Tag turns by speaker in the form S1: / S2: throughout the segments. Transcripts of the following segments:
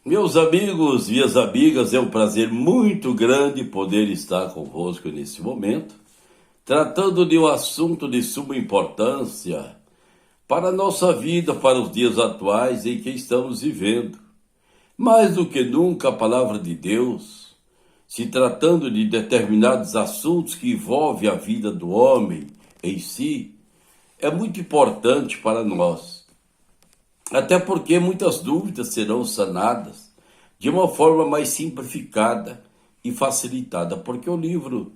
S1: Meus amigos, minhas amigas, é um prazer muito grande poder estar convosco nesse momento, tratando de um assunto de suma importância para a nossa vida, para os dias atuais em que estamos vivendo. Mais do que nunca, a palavra de Deus, se tratando de determinados assuntos que envolvem a vida do homem em si, é muito importante para nós. Até porque muitas dúvidas serão sanadas de uma forma mais simplificada e facilitada. Porque o livro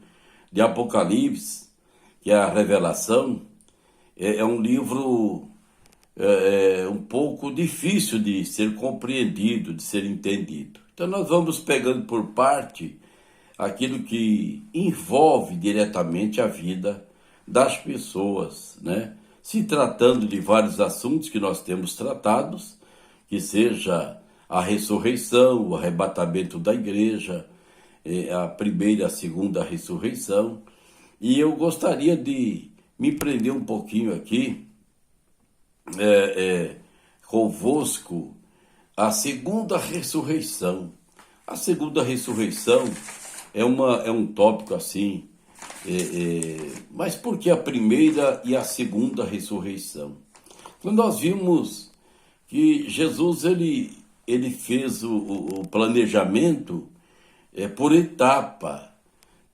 S1: de Apocalipse, que é a Revelação, é um livro um pouco difícil de ser compreendido, de ser entendido. Então nós vamos pegando por parte aquilo que envolve diretamente a vida das pessoas, né? Se tratando de vários assuntos que nós temos tratados, que seja a ressurreição, o arrebatamento da igreja, a primeira e a segunda ressurreição. E eu gostaria de me prender um pouquinho aqui convosco a segunda ressurreição. A segunda ressurreição é um tópico assim, mas por que a primeira e a segunda ressurreição? Então nós vimos que Jesus ele fez o planejamento por etapa,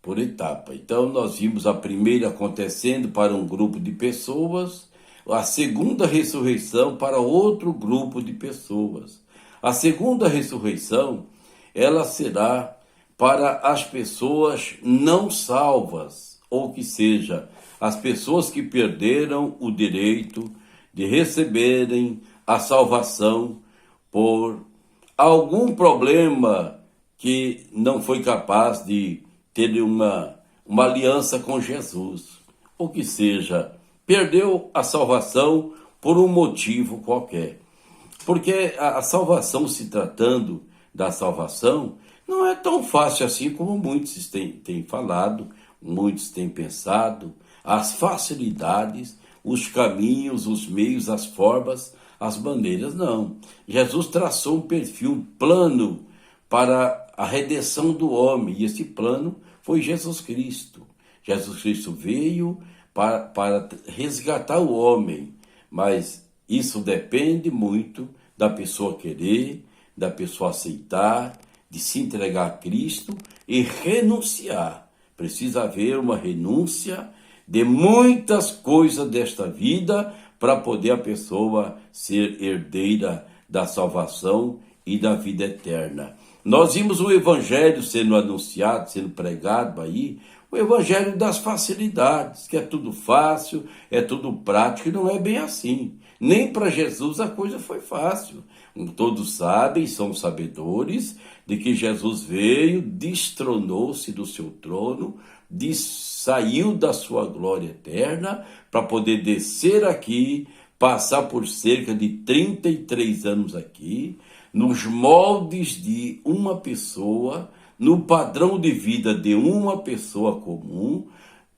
S1: por etapa. Então nós vimos a primeira acontecendo para um grupo de pessoas, a segunda ressurreição para outro grupo de pessoas. A segunda ressurreição, ela será para as pessoas não salvas, ou que seja, as pessoas que perderam o direito de receberem a salvação por algum problema que não foi capaz de ter uma aliança com Jesus, ou que seja, perdeu a salvação por um motivo qualquer. Porque a salvação, se tratando da salvação, não é tão fácil assim como muitos têm falado, muitos têm pensado. As facilidades, os caminhos, os meios, as formas, as maneiras, não. Jesus traçou um perfil, um plano para a redenção do homem, e esse plano foi Jesus Cristo. Jesus Cristo veio para resgatar o homem, mas isso depende muito da pessoa querer, da pessoa aceitar, de se entregar a Cristo e renunciar. Precisa haver uma renúncia de muitas coisas desta vida para poder a pessoa ser herdeira da salvação e da vida eterna. Nós vimos o evangelho sendo anunciado, sendo pregado aí, o evangelho das facilidades, que é tudo fácil, é tudo prático, e não é bem assim. Nem para Jesus a coisa foi fácil. Todos sabem, são sabedores, de que Jesus veio, destronou-se do seu trono, saiu da sua glória eterna, para poder descer aqui, passar por cerca de 33 anos aqui, nos moldes de uma pessoa, no padrão de vida de uma pessoa comum,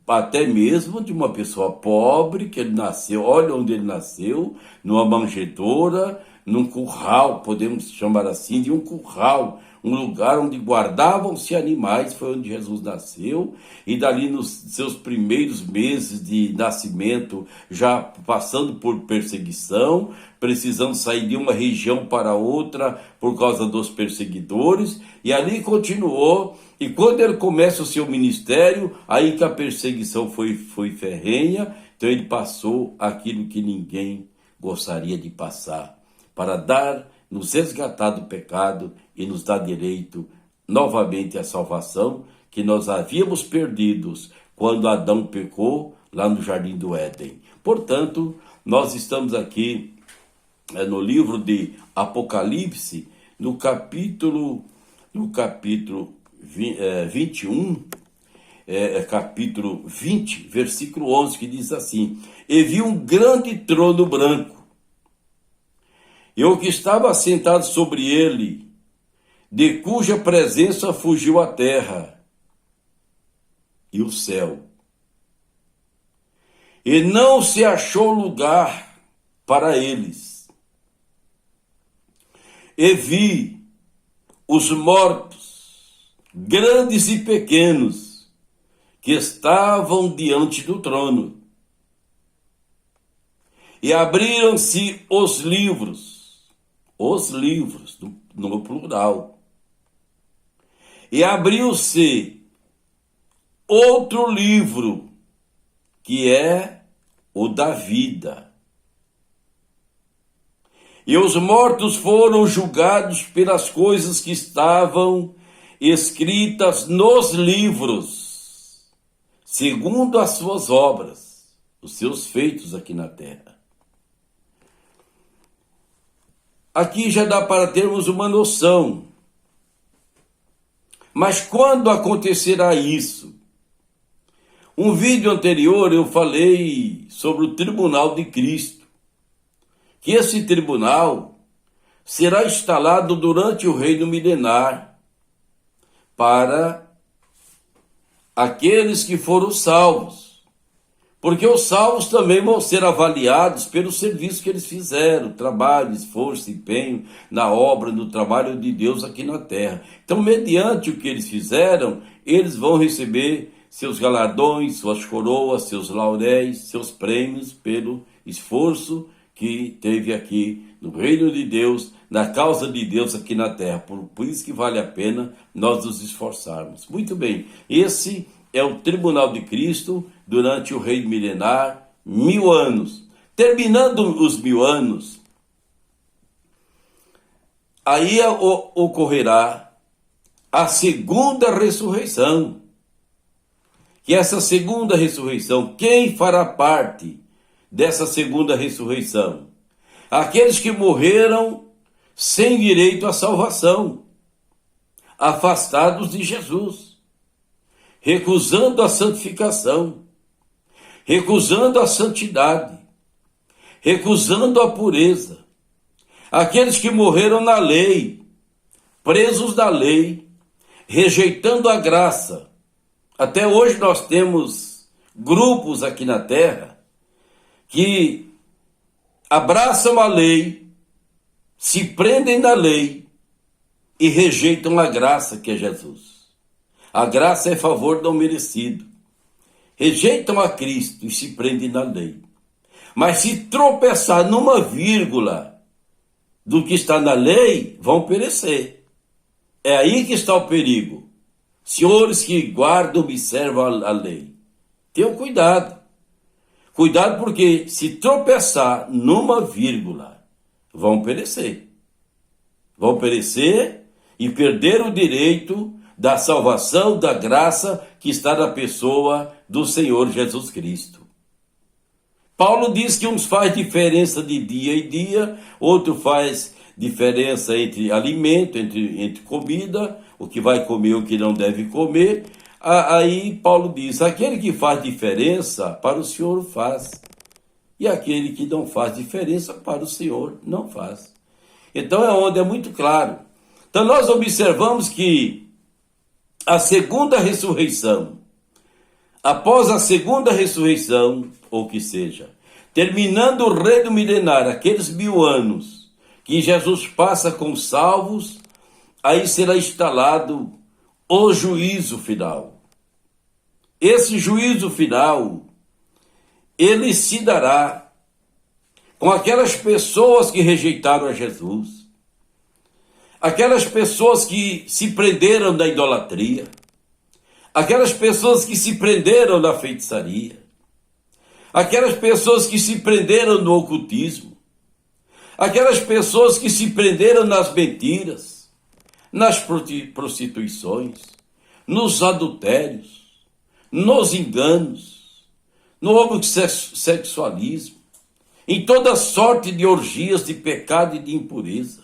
S1: até mesmo de uma pessoa pobre, que ele nasceu, olha onde ele nasceu, numa manjedoura, num curral, podemos chamar assim, de um curral, um lugar onde guardavam-se animais, foi onde Jesus nasceu, e dali nos seus primeiros meses de nascimento, já passando por perseguição, precisando sair de uma região para outra por causa dos perseguidores, e ali continuou. E quando ele começa o seu ministério, aí que a perseguição foi ferrenha, então ele passou aquilo que ninguém gostaria de passar, para nos resgatar do pecado e nos dar direito novamente à salvação que nós havíamos perdidos quando Adão pecou lá no Jardim do Éden. Portanto, nós estamos aqui no livro de Apocalipse, no capítulo 21, capítulo 20, versículo 11, que diz assim: E vi um grande trono branco, e o que estava assentado sobre ele, de cuja presença fugiu a terra e o céu. E não se achou lugar para eles. E vi os mortos, grandes e pequenos, que estavam diante do trono. E abriram-se os livros, no plural. E abriu-se outro livro, que é o da vida. E os mortos foram julgados pelas coisas que estavam escritas nos livros, segundo as suas obras, os seus feitos aqui na terra. Aqui já dá para termos uma noção. Mas quando acontecerá isso? Um vídeo anterior eu falei sobre o tribunal de Cristo, que esse tribunal será instalado durante o reino milenar para aqueles que foram salvos. Porque os salvos também vão ser avaliados pelo serviço que eles fizeram, trabalho, esforço, empenho na obra, no trabalho de Deus aqui na terra. Então, mediante o que eles fizeram, eles vão receber seus galardões, suas coroas, seus lauréis, seus prêmios pelo esforço que teve aqui no reino de Deus, na causa de Deus aqui na terra. Por isso que vale a pena nós nos esforçarmos. Muito bem, esse é o tribunal de Cristo durante o reino milenar, 1000 anos. Terminando os 1000 anos, aí ocorrerá a segunda ressurreição. Que essa segunda ressurreição, quem fará parte dessa segunda ressurreição? Aqueles que morreram sem direito à salvação, afastados de Jesus, recusando a santificação, recusando a santidade, recusando a pureza. Aqueles que morreram na lei, presos da lei, rejeitando a graça. Até hoje nós temos grupos aqui na terra que abraçam a lei, se prendem na lei e rejeitam a graça que é Jesus. A graça é favor não merecido. Rejeitam a Cristo e se prendem na lei. Mas se tropeçar numa vírgula do que está na lei, vão perecer. É aí que está o perigo. Senhores que guardam e observam a lei, tenham cuidado. Cuidado porque se tropeçar numa vírgula, vão perecer. Vão perecer e perder o direito da salvação, da graça que está na pessoa do Senhor Jesus Cristo. Paulo diz que uns faz diferença de dia e dia, outro faz diferença entre alimento, entre comida, o que vai comer e o que não deve comer. Aí Paulo diz, aquele que faz diferença, para o Senhor faz. E aquele que não faz diferença, para o Senhor não faz. Então é onde é muito claro. Então nós observamos que a segunda ressurreição, após a segunda ressurreição, ou que seja, terminando o reino milenar, aqueles 1000 anos, que Jesus passa com os salvos, aí será instalado o juízo final. Esse juízo final, ele se dará com aquelas pessoas que rejeitaram a Jesus, aquelas pessoas que se prenderam na idolatria, aquelas pessoas que se prenderam na feitiçaria, aquelas pessoas que se prenderam no ocultismo, aquelas pessoas que se prenderam nas mentiras, nas prostituições, nos adultérios, nos enganos, no homossexualismo, em toda sorte de orgias de pecado e de impureza,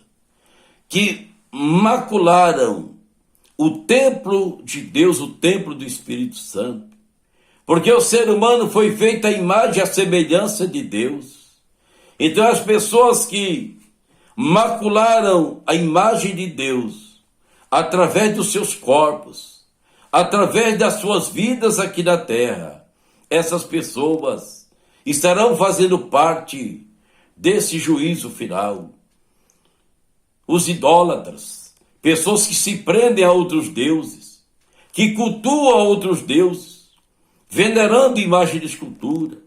S1: que macularam o templo de Deus, o templo do Espírito Santo, porque o ser humano foi feito à imagem e à semelhança de Deus. Então as pessoas que macularam a imagem de Deus através dos seus corpos, através das suas vidas aqui na terra, essas pessoas estarão fazendo parte desse juízo final. Os idólatras, pessoas que se prendem a outros deuses, que cultuam a outros deuses, venerando imagem de escultura,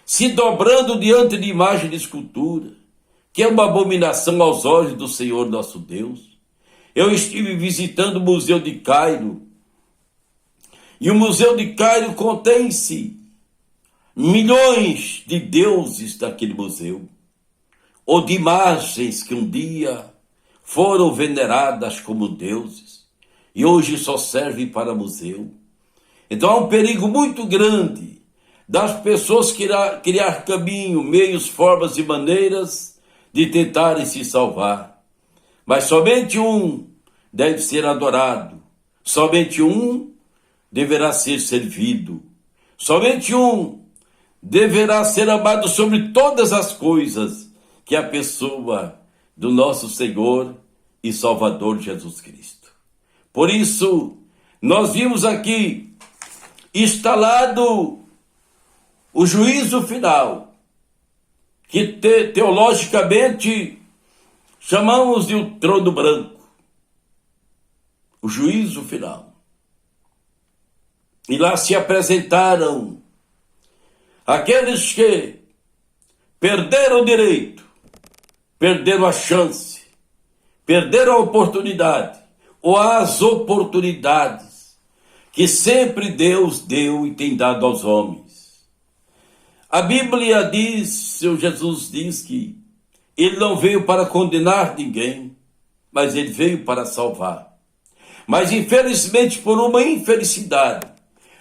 S1: se dobrando diante de imagem de escultura, que é uma abominação aos olhos do Senhor nosso Deus. Eu estive visitando o Museu de Cairo, e o Museu de Cairo contém-se milhões de deuses daquele museu, ou de imagens que um dia foram veneradas como deuses, e hoje só servem para museu. Então há um perigo muito grande das pessoas criar caminho, meios, formas e maneiras de tentarem se salvar. Mas somente um deve ser adorado, somente um deverá ser servido, somente um deverá ser amado sobre todas as coisas, que é a pessoa do nosso Senhor e Salvador Jesus Cristo. Por isso, nós vimos aqui instalado o juízo final, que teologicamente chamamos de o trono branco, o juízo final. E lá se apresentaram aqueles que perderam o direito, perderam a chance, perderam a oportunidade, ou as oportunidades que sempre Deus deu e tem dado aos homens. A Bíblia diz, seu Jesus diz que ele não veio para condenar ninguém, mas ele veio para salvar. Mas infelizmente, por uma infelicidade,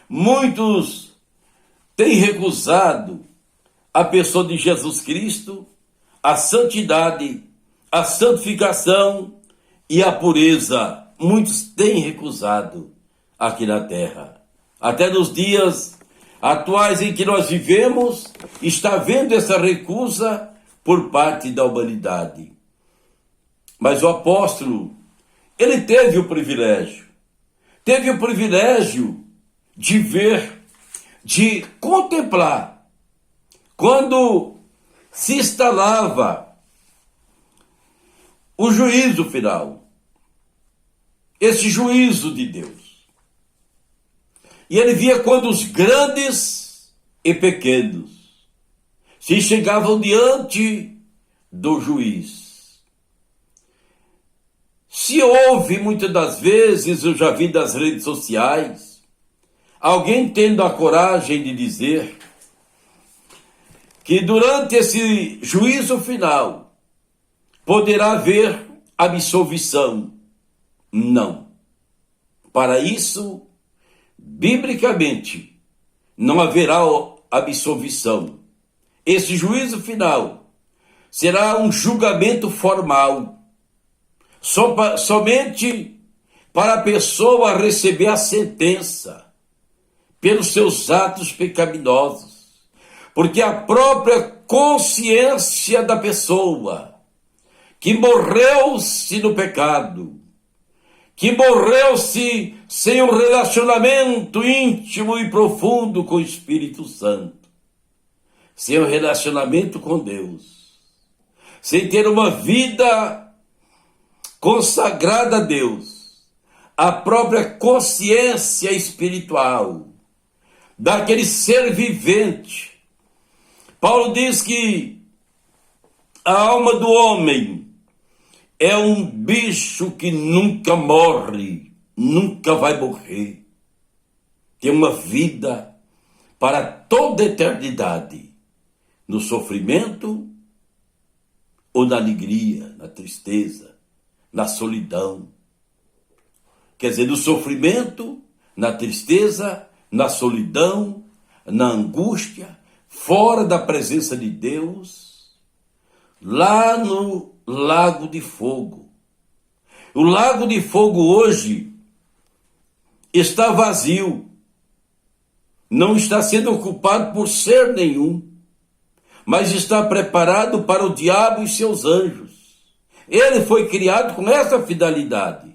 S1: muitos têm recusado a pessoa de Jesus Cristo, a santidade, a santificação e a pureza. Muitos têm recusado aqui na terra. Até nos dias atuais em que nós vivemos, está havendo essa recusa por parte da humanidade. Mas o apóstolo, ele teve o privilégio de ver, de contemplar, quando se instalava o juízo final, esse juízo de Deus. E ele via quando os grandes e pequenos se chegavam diante do juiz. Se ouve muitas das vezes, eu já vi das redes sociais, alguém tendo a coragem de dizer que durante esse juízo final poderá haver absolvição. Não. Para isso, biblicamente, não haverá absolvição. Esse juízo final será um julgamento formal, somente para a pessoa receber a sentença pelos seus atos pecaminosos. Porque a própria consciência da pessoa que morreu-se no pecado, que morreu-se sem um relacionamento íntimo e profundo com o Espírito Santo, sem um relacionamento com Deus, sem ter uma vida consagrada a Deus, a própria consciência espiritual daquele ser vivente. Paulo diz que a alma do homem é um bicho que nunca morre, nunca vai morrer. Tem uma vida para toda a eternidade, no sofrimento ou na alegria, na tristeza, na solidão. Quer dizer, no sofrimento, na tristeza, na solidão, na angústia, fora da presença de Deus, lá no lago de fogo. O lago de fogo hoje está vazio, não está sendo ocupado por ser nenhum, mas está preparado para o diabo e seus anjos. Ele foi criado com essa finalidade,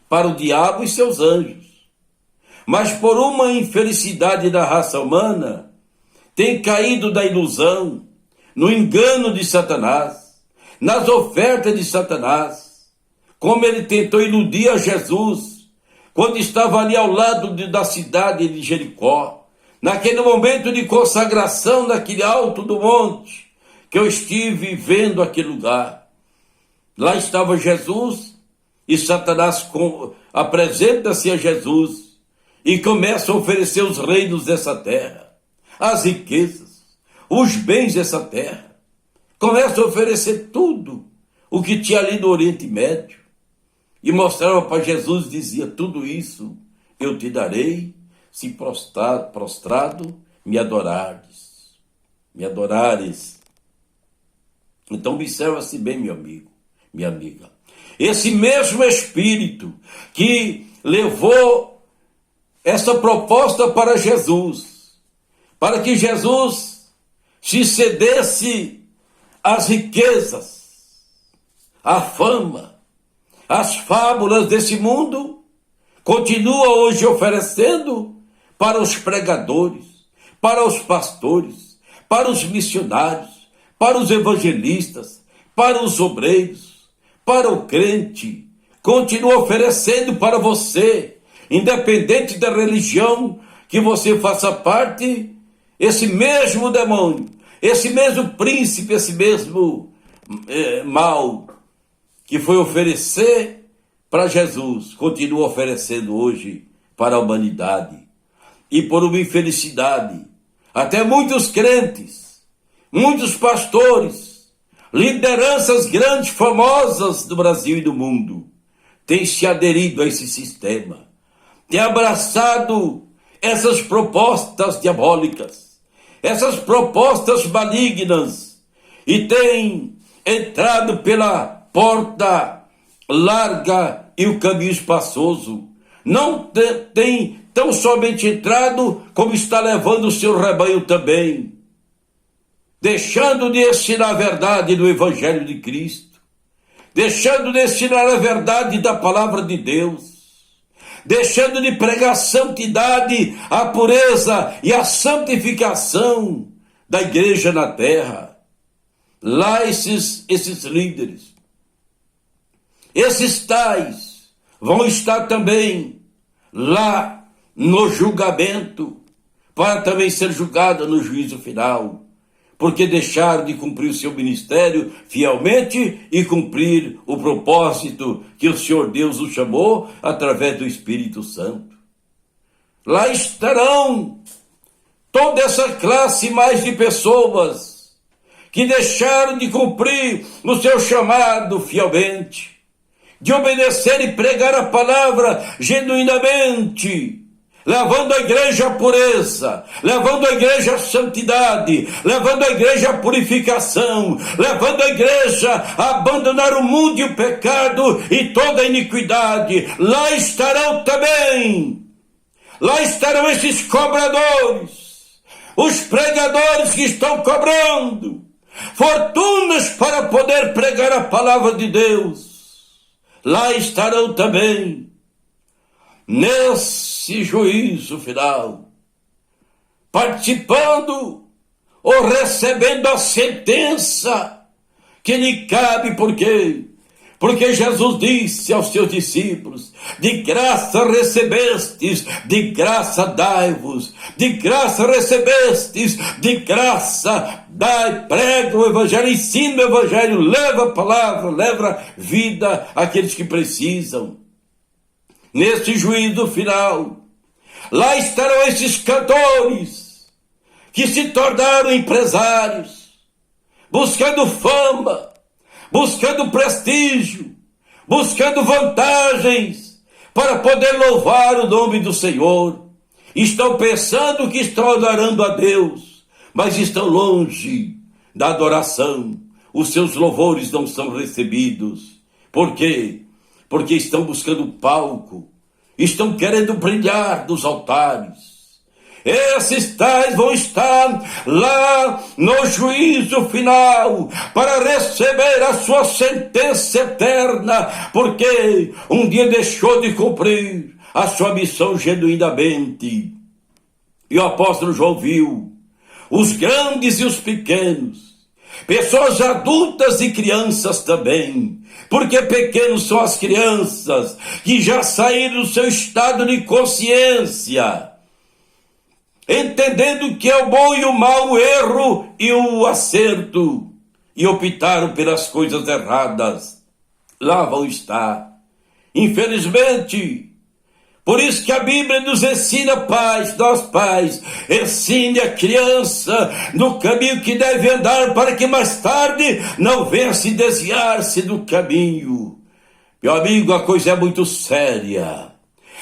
S1: para o diabo e seus anjos. Mas por uma infelicidade da raça humana, tem caído da ilusão, no engano de Satanás, nas ofertas de Satanás, como ele tentou iludir a Jesus, quando estava ali ao lado da cidade de Jericó, naquele momento de consagração, naquele alto do monte, que eu estive vendo aquele lugar. Lá estava Jesus, e Satanás apresenta-se a Jesus, e começa a oferecer os reinos dessa terra, as riquezas, os bens dessa terra. Começa a oferecer tudo o que tinha ali no Oriente Médio. E mostrava para Jesus, dizia, tudo isso eu te darei, se prostrado me adorares. Me adorares. Então observa-se bem, meu amigo, minha amiga. Esse mesmo Espírito que levou essa proposta para Jesus, para que Jesus se cedesse às riquezas, à fama, às fábulas desse mundo, continua hoje oferecendo para os pregadores, para os pastores, para os missionários, para os evangelistas, para os obreiros, para o crente. Continua oferecendo para você, independente da religião que você faça parte, esse mesmo demônio, esse mesmo príncipe, esse mesmo mal que foi oferecer para Jesus, continua oferecendo hoje para a humanidade. E por uma infelicidade, até muitos crentes, muitos pastores, lideranças grandes, famosas do Brasil e do mundo, têm se aderido a esse sistema, têm abraçado essas propostas diabólicas, essas propostas malignas, e têm entrado pela porta larga e o caminho espaçoso. Não tem tão somente entrado, como está levando o seu rebanho também, deixando de ensinar a verdade do Evangelho de Cristo, deixando de ensinar a verdade da palavra de Deus, deixando de pregar a santidade, a pureza e a santificação da igreja na terra. Lá esses líderes, esses tais, vão estar também lá no julgamento, para também ser julgado no juízo final, porque deixaram de cumprir o seu ministério fielmente e cumprir o propósito que o Senhor Deus os chamou através do Espírito Santo. Lá estarão toda essa classe mais de pessoas que deixaram de cumprir o seu chamado fielmente, de obedecer e pregar a palavra genuinamente, levando a igreja à pureza, levando a igreja à santidade, levando a igreja à purificação, levando a igreja a abandonar o mundo e o pecado e toda a iniquidade. Lá estarão também, lá estarão esses cobradores, os pregadores que estão cobrando fortunas para poder pregar a palavra de Deus. Lá estarão também, nesse juízo final, participando ou recebendo a sentença que lhe cabe. Por quê? Porque Jesus disse aos seus discípulos, de graça recebestes, de graça dai-vos, de graça recebestes, de graça dai. Prega o evangelho, ensina o evangelho, leva a palavra, leva vida àqueles que precisam. Neste juízo final, lá estarão esses cantores que se tornaram empresários, buscando fama, buscando prestígio, buscando vantagens para poder louvar o nome do Senhor. Estão pensando que estão adorando a Deus, mas estão longe da adoração. Os seus louvores não são recebidos. Por quê? Porque estão buscando palco, estão querendo brilhar dos altares. Esses tais vão estar lá no juízo final para receber a sua sentença eterna, porque um dia deixou de cumprir a sua missão genuinamente. E o apóstolo João viu os grandes e os pequenos pessoas adultas e crianças também, porque pequenos são as crianças que já saíram do seu estado de consciência, entendendo que é o bom e o mal, o erro e o acerto, e optaram pelas coisas erradas. Lá vão estar, infelizmente. Por isso que a Bíblia nos ensina, pais, nós pais, ensine a criança no caminho que deve andar, para que mais tarde não venha se desviar-se do caminho. Meu amigo, a coisa é muito séria.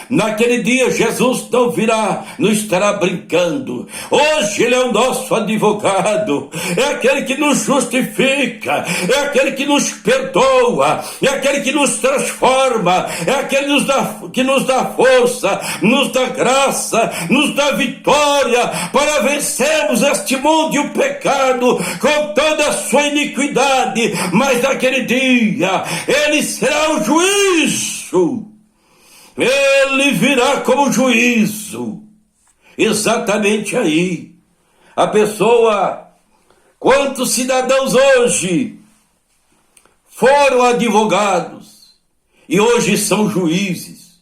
S1: Naquele dia Jesus não virá, não estará brincando. Hoje Ele é o nosso advogado, é aquele que nos justifica, é aquele que nos perdoa, é aquele que nos transforma, é aquele que nos dá força, nos dá graça, nos dá vitória para vencermos este mundo e o pecado com toda a sua iniquidade. Mas naquele dia Ele será o juízo. Ele virá como juízo. Exatamente aí. A pessoa, quantos cidadãos hoje foram advogados e hoje são juízes.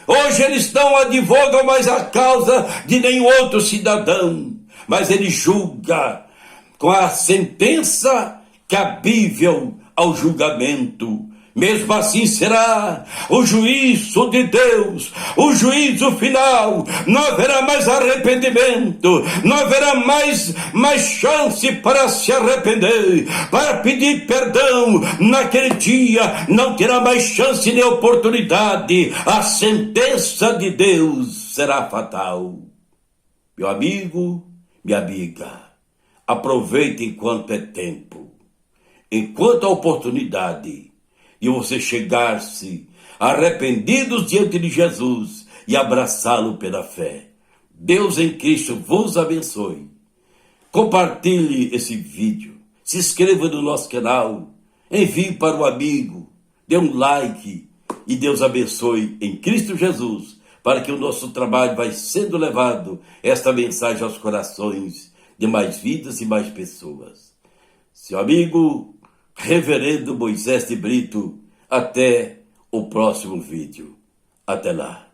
S1: Hoje eles não advogam mais a causa de nenhum outro cidadão, mas ele julga com a sentença cabível ao julgamento. Mesmo assim será o juízo de Deus, o juízo final. Não haverá mais arrependimento, não haverá mais chance para se arrepender, para pedir perdão. Naquele dia não terá mais chance nem oportunidade. A sentença de Deus será fatal. Meu amigo, minha amiga, aproveite enquanto é tempo, enquanto há oportunidade, e você chegar-se arrependidos diante de Jesus e abraçá-lo pela fé. Deus em Cristo vos abençoe. Compartilhe esse vídeo, se inscreva no nosso canal, envie para um amigo, dê um like e Deus abençoe em Cristo Jesus, para que o nosso trabalho vai sendo levado, esta mensagem aos corações de mais vidas e mais pessoas. Seu amigo Reverendo Moisés de Brito, até o próximo vídeo. Até lá.